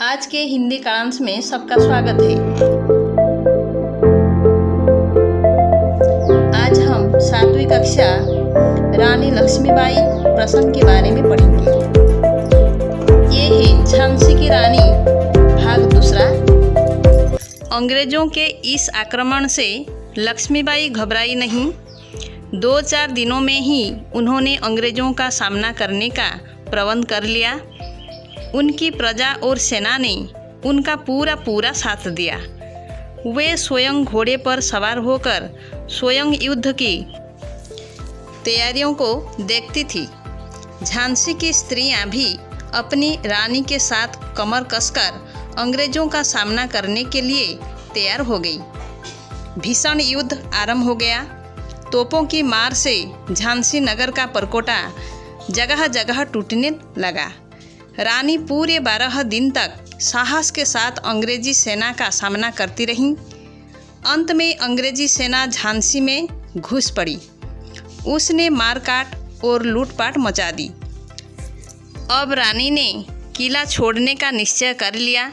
आज के हिंदी कांश में सबका स्वागत है। आज हम 7वीं कक्षा रानी लक्ष्मीबाई प्रसंग के बारे में पढ़ेंगे। ये है झांसी की रानी भाग दूसरा। अंग्रेजों के इस आक्रमण से लक्ष्मीबाई घबराई नहीं। 2-4 दिनों में ही उन्होंने अंग्रेजों का सामना करने का प्रबंध कर लिया। उनकी प्रजा और सेना ने उनका पूरा साथ दिया। वे स्वयं घोड़े पर सवार होकर स्वयं युद्ध की तैयारियों को देखती थी। झांसी की स्त्रियां भी अपनी रानी के साथ कमर कसकर अंग्रेजों का सामना करने के लिए तैयार हो गई। भीषण युद्ध आरंभ हो गया। तोपों की मार से झांसी नगर का परकोटा जगह जगह टूटने लगा। रानी पूरे 12 दिन तक साहस के साथ अंग्रेजी सेना का सामना करती रही। अंत में अंग्रेजी सेना झांसी में घुस पड़ी। उसने मारकाट और लूटपाट मचा दी। अब रानी ने किला छोड़ने का निश्चय कर लिया।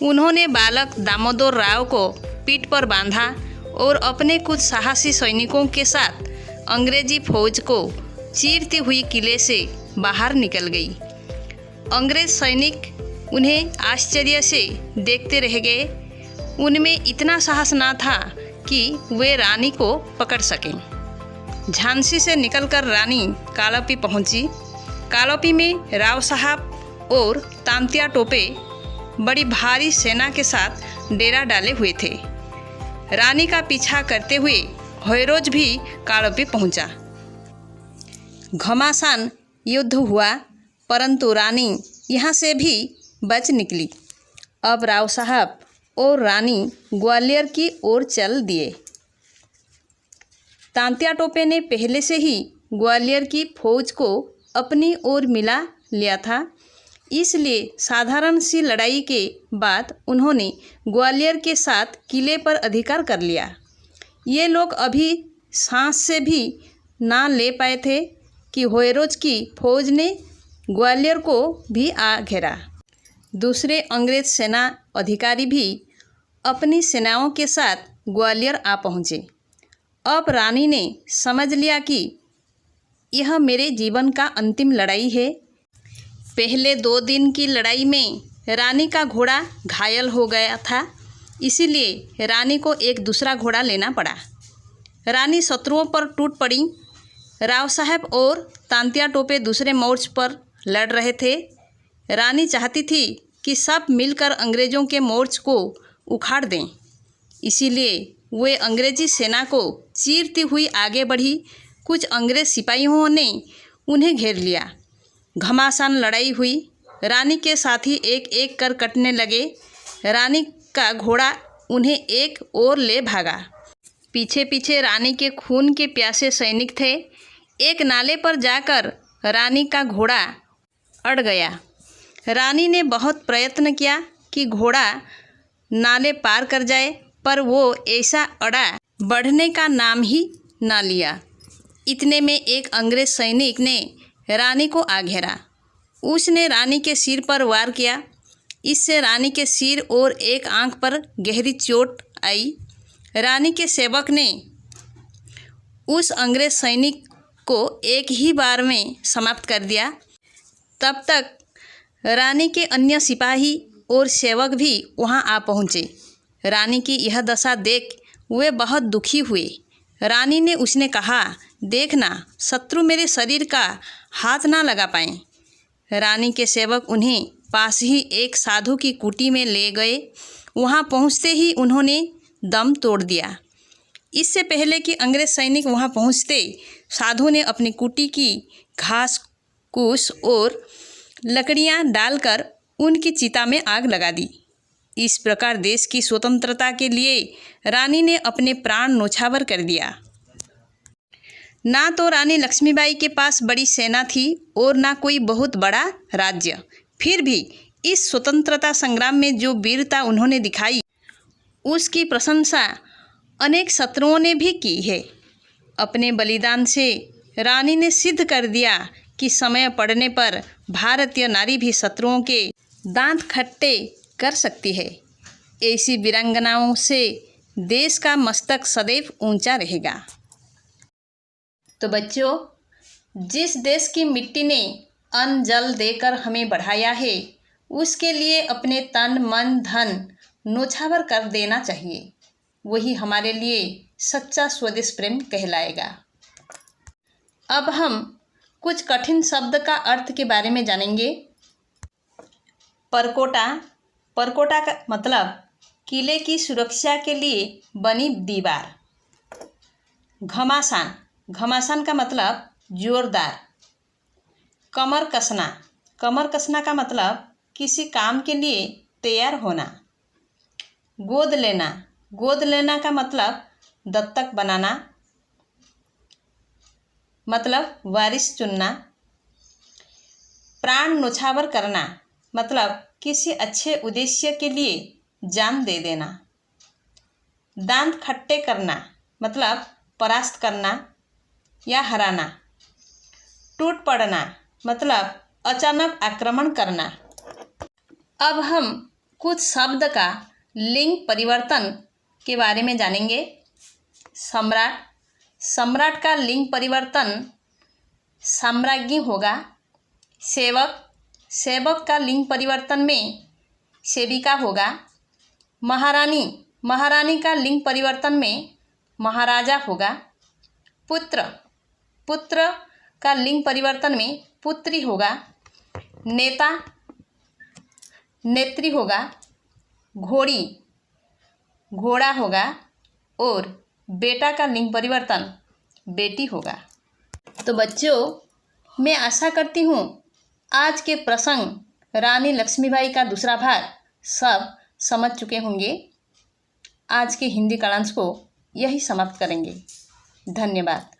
उन्होंने बालक दामोदर राव को पीठ पर बांधा और अपने कुछ साहसी सैनिकों के साथ अंग्रेजी फौज को चीरती हुई किले से बाहर निकल गई। अंग्रेज सैनिक उन्हें आश्चर्य से देखते रह गए। उनमें इतना साहस न था कि वे रानी को पकड़ सकें। झांसी से निकलकर रानी कालोपी पहुंची। कालोपी में राव साहब और तांत्या टोपे बड़ी भारी सेना के साथ डेरा डाले हुए थे। रानी का पीछा करते हुए होयरोज भी कालोपी पहुंचा। घमासान युद्ध हुआ, परंतु रानी यहाँ से भी बच निकली। अब राव साहब और रानी ग्वालियर की ओर चल दिए। तांत्या टोपे ने पहले से ही ग्वालियर की फौज को अपनी ओर मिला लिया था, इसलिए साधारण सी लड़ाई के बाद उन्होंने ग्वालियर के साथ किले पर अधिकार कर लिया। ये लोग अभी सांस से भी ना ले पाए थे कि होयरोज की फौज ने ग्वालियर को भी आ घेरा। दूसरे अंग्रेज सेना अधिकारी भी अपनी सेनाओं के साथ ग्वालियर आ पहुँचे। अब रानी ने समझ लिया कि यह मेरे जीवन का अंतिम लड़ाई है। पहले 2 दिन की लड़ाई में रानी का घोड़ा घायल हो गया था, इसीलिए रानी को एक दूसरा घोड़ा लेना पड़ा। रानी शत्रुओं पर टूट पड़ी। राव साहब और तांत्या टोपे दूसरे मोर्चे पर लड़ रहे थे। रानी चाहती थी कि सब मिलकर अंग्रेज़ों के मोर्चे को उखाड़ दें, इसीलिए वे अंग्रेजी सेना को चीरती हुई आगे बढ़ी। कुछ अंग्रेज सिपाहियों ने उन्हें घेर लिया। घमासान लड़ाई हुई। रानी के साथी एक एक कर कटने लगे। रानी का घोड़ा उन्हें एक ओर ले भागा। पीछे पीछे रानी के खून के प्यासे सैनिक थे। एक नाले पर जाकर रानी का घोड़ा अड़ गया। रानी ने बहुत प्रयत्न किया कि घोड़ा नाले पार कर जाए, पर वो ऐसा अड़ा, बढ़ने का नाम ही ना लिया। इतने में एक अंग्रेज सैनिक ने रानी को आ घेरा। उसने रानी के सिर पर वार किया। इससे रानी के सिर और एक आंख पर गहरी चोट आई। रानी के सेवक ने उस अंग्रेज सैनिक को एक ही बार में समाप्त कर दिया। तब तक रानी के अन्य सिपाही और सेवक भी वहां आ पहुंचे। रानी की यह दशा देख वे बहुत दुखी हुए। रानी ने उसने कहा, देखना, शत्रु मेरे शरीर का हाथ ना लगा पाएं। रानी के सेवक उन्हें पास ही एक साधु की कुटी में ले गए। वहां पहुंचते ही उन्होंने दम तोड़ दिया। इससे पहले कि अंग्रेज सैनिक वहां पहुंचते, साधु ने अपनी कुटी की घास कूस और लकड़ियां डालकर उनकी चिता में आग लगा दी। इस प्रकार देश की स्वतंत्रता के लिए रानी ने अपने प्राण न्योछावर कर दिया। ना तो रानी लक्ष्मीबाई के पास बड़ी सेना थी और ना कोई बहुत बड़ा राज्य। फिर भी इस स्वतंत्रता संग्राम में जो वीरता उन्होंने दिखाई, उसकी प्रशंसा अनेक शत्रुओं ने भी की है। अपने बलिदान से रानी ने सिद्ध कर दिया कि समय पड़ने पर भारतीय नारी भी शत्रुओं के दांत खट्टे कर सकती है। ऐसी वीरांगनाओं से देश का मस्तक सदैव ऊंचा रहेगा। तो बच्चों, जिस देश की मिट्टी ने अन्न जल देकर हमें बढ़ाया है, उसके लिए अपने तन मन धन न्योछावर कर देना चाहिए। वही हमारे लिए सच्चा स्वदेश प्रेम कहलाएगा। अब हम कुछ कठिन शब्द का अर्थ के बारे में जानेंगे। परकोटा। परकोटा का मतलब किले की सुरक्षा के लिए बनी दीवार। घमासान। घमासान का मतलब जोरदार। कमर कसना। कमर कसना का मतलब किसी काम के लिए तैयार होना। गोद लेना। गोद लेना का मतलब दत्तक बनाना, मतलब वारिस चुनना। प्राण न्योछावर करना मतलब किसी अच्छे उद्देश्य के लिए जान दे देना। दांत खट्टे करना मतलब परास्त करना या हराना। टूट पड़ना मतलब अचानक आक्रमण करना। अब हम कुछ शब्द का लिंग परिवर्तन के बारे में जानेंगे। सम्राट। सम्राट का लिंग परिवर्तन साम्राज्ञी होगा। सेवक। सेवक का लिंग परिवर्तन में सेविका होगा। महारानी। महारानी का लिंग परिवर्तन में महाराजा होगा। पुत्र। पुत्र का लिंग परिवर्तन में पुत्री होगा। नेता। नेत्री होगा। घोड़ी। घोड़ा होगा। और बेटा का लिंग परिवर्तन बेटी होगा। तो बच्चों, मैं आशा करती हूँ आज के प्रसंग रानी लक्ष्मीबाई का दूसरा भाग सब समझ चुके होंगे। आज के हिंदी कालांश को यही समाप्त करेंगे। धन्यवाद।